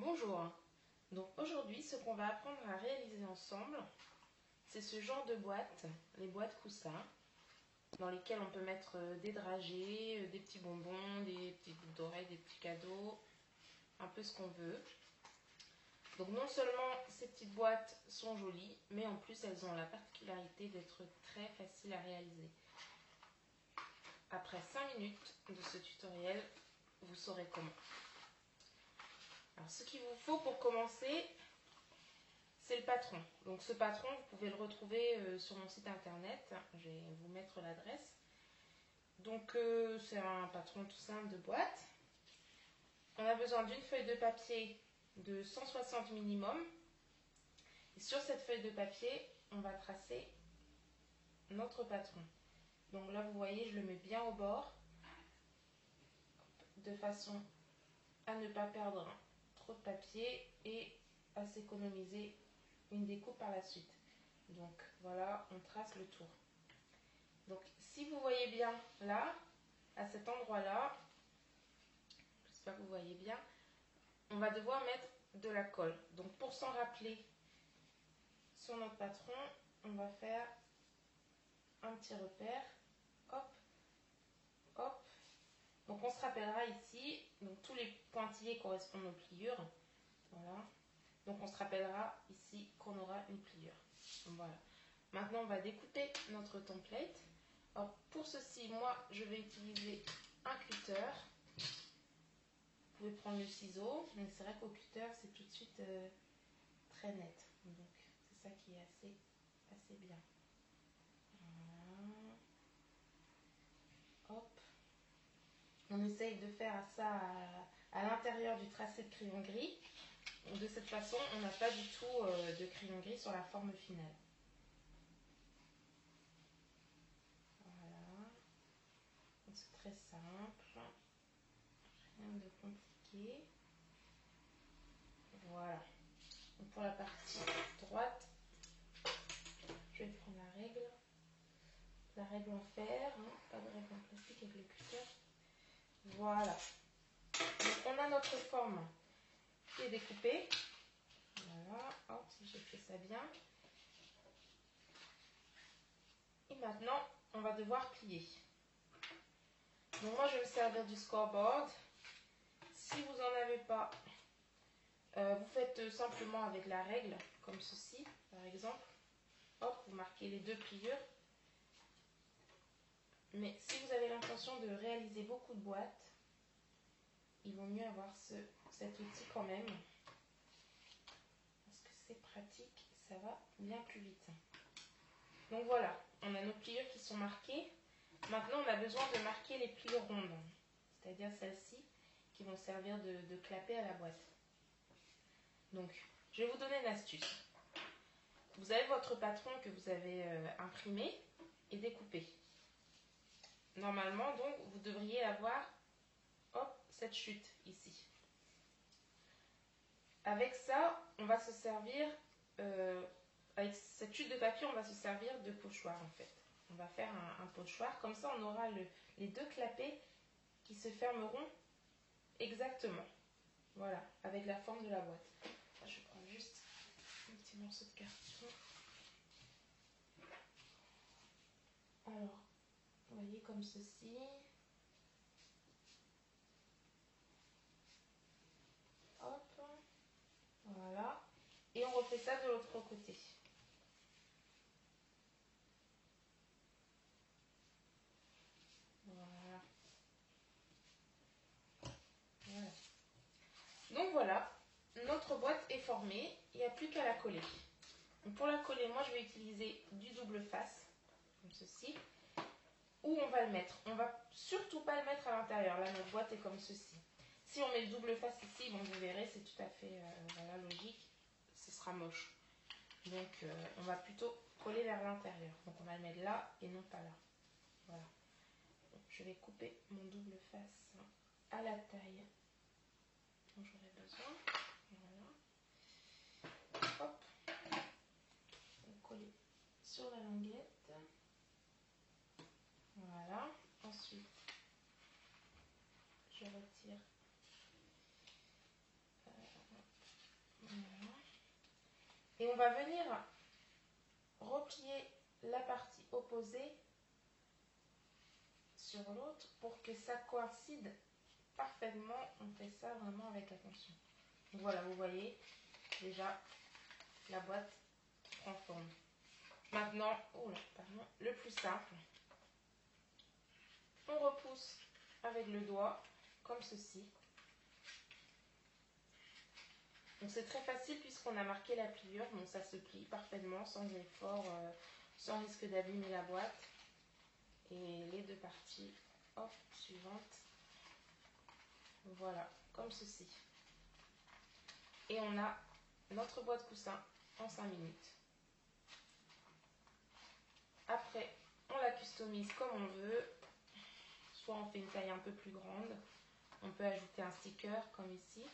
Bonjour, donc aujourd'hui ce qu'on va apprendre à réaliser ensemble, c'est ce genre de boîte, les boîtes coussins, dans lesquelles on peut mettre des dragées, des petits bonbons, des petites boucles d'oreilles, des petits cadeaux, un peu ce qu'on veut. Donc non seulement ces petites boîtes sont jolies, mais en plus elles ont la particularité d'être très faciles à réaliser. Après 5 minutes de ce tutoriel, vous saurez comment. Alors, ce qu'il vous faut pour commencer, c'est le patron. Donc ce patron, vous pouvez le retrouver sur mon site internet. Je vais vous mettre l'adresse. Donc c'est un patron tout simple de boîte. On a besoin d'une feuille de papier de 160 minimum. Et sur cette feuille de papier, on va tracer notre patron. Donc là, vous voyez, je le mets bien au bord, de façon à ne pas perdre trop de papier et à s'économiser une découpe par la suite. Donc voilà, on trace le tour. Donc si vous voyez bien là, à cet endroit-là, j'espère que vous voyez bien, on va devoir mettre de la colle. Donc pour s'en rappeler sur notre patron, on va faire un petit repère. Hop, hop. Donc on se rappellera ici, donc tous les pointillés correspondent aux pliures. Voilà. Donc on se rappellera ici qu'on aura une pliure. Voilà. Maintenant on va découper notre template. Alors pour ceci, moi je vais utiliser un cutter. Vous pouvez prendre le ciseau, mais c'est vrai qu'au cutter c'est tout de suite très net. Donc c'est ça qui est assez bien. Voilà. Hop. On essaye de faire ça à l'intérieur du tracé de crayon gris. De cette façon, on n'a pas du tout de crayon gris sur la forme finale. Voilà. C'est très simple. Rien de compliqué. Voilà. Donc pour la partie droite, je vais prendre la règle. La règle en fer, hein, pas de règle en plastique avec le cutter. Voilà. Donc on a notre forme qui est découpée. Voilà, hop, si j'ai fait ça bien. Et maintenant, on va devoir plier. Donc moi, je vais me servir du scoreboard. Si vous n'en avez pas, vous faites simplement avec la règle, comme ceci, par exemple. Hop, vous marquez les deux pliures. Mais si vous avez l'intention de réaliser beaucoup de boîtes, il vaut mieux avoir cet outil quand même. Parce que c'est pratique, ça va bien plus vite. Donc voilà, on a nos pliures qui sont marquées. Maintenant, on a besoin de marquer les pliures rondes, c'est-à-dire celles-ci qui vont servir de clapet à la boîte. Donc, je vais vous donner une astuce. Vous avez votre patron que vous avez imprimé et découpé. Normalement, donc, vous devriez avoir hop, cette chute ici. Avec ça, on va se servir, avec cette chute de papier, on va se servir de pochoir en fait. On va faire un pochoir, comme ça on aura les deux clapets qui se fermeront exactement. Voilà, avec la forme de la boîte. Là, je vais prendre juste un petit morceau de carton. Alors, vous voyez comme ceci. Hop, voilà. Et on refait ça de l'autre côté. Voilà. Voilà. Donc voilà, notre boîte est formée, il n'y a plus qu'à la coller. Donc pour la coller, moi je vais utiliser du double face, comme ceci. Où on va le mettre? On va surtout pas le mettre à l'intérieur, là notre boîte est comme ceci. Si on met le double face ici, bon, vous verrez, c'est tout à fait voilà, logique, ce sera moche. Donc on va plutôt coller vers l'intérieur. Donc on va le mettre là et non pas là. Voilà. Donc, je vais couper mon double face à la taille dont j'aurai besoin. Voilà. Hop. On va coller sur la languette. Voilà. Ensuite, je retire Et on va venir replier la partie opposée sur l'autre pour que ça coïncide parfaitement. On fait ça vraiment avec attention. Donc voilà, vous voyez, déjà, la boîte prend forme. Maintenant, le plus simple, on repousse avec le doigt, comme ceci. Donc c'est très facile puisqu'on a marqué la pliure, donc ça se plie parfaitement, sans effort, sans risque d'abîmer la boîte. Et les deux parties, hop, suivantes, voilà, comme ceci. Et on a notre boîte coussin en 5 minutes. Après, on la customise comme on veut. Soit on fait une taille un peu plus grande. On peut ajouter un sticker comme ici.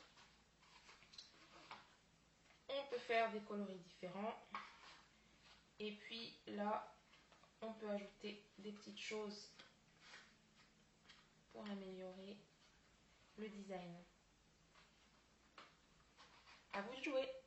On peut faire des coloris différents. Et puis là, on peut ajouter des petites choses pour améliorer le design. À vous de jouer!